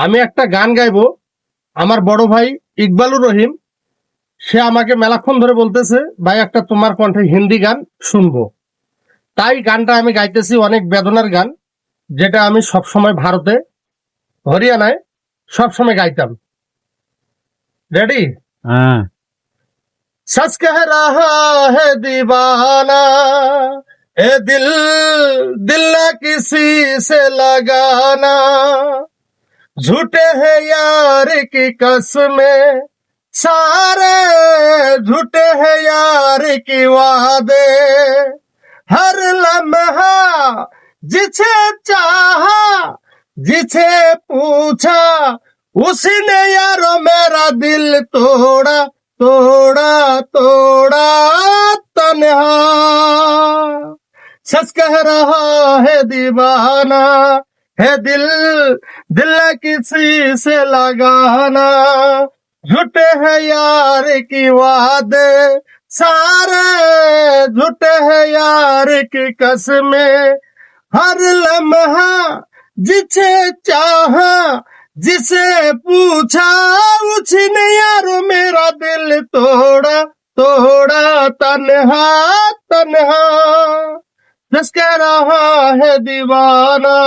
আমি একটা গান গাইবো। আমার বড় ভাই ইকবালুর রহিম সে আমাকে মেলাক্ষণ ধরে বলতেছে, ভাই একটা তোমার কণ্ঠে হিন্দি গান শুনবো। তাই গানটা আমি গাইতেছি, অনেক বেদনার গান, যেটা আমি সবসময় ভারতে, হরিয়ানায় সবসময় গাইতাম। রেডি? हाँ। सच कह रहा है दीवाना, ए दिल दिल ना किसी से लगाना, झूठे हैं यार की कसमें सारे, झूठे हैं यार की वादे, हर लम्हा जिसे चाहा जिसे पूछा उसने यारो मेरा दिल तोड़ा तोड़ा तोड़ा तन्हा। सच कह रहा है दीवाना, है दिल दिल न किसी से लगाना, झूठे हैं यार की वादे सारे, झूठे हैं यार की कसमें, हर लम्हा जिसे चाहा जिसे पूछा उसने यारो मेरा दिल तोड़ा तोड़ा तन्हा तन्हा। जिस कह रहा है दीवाना।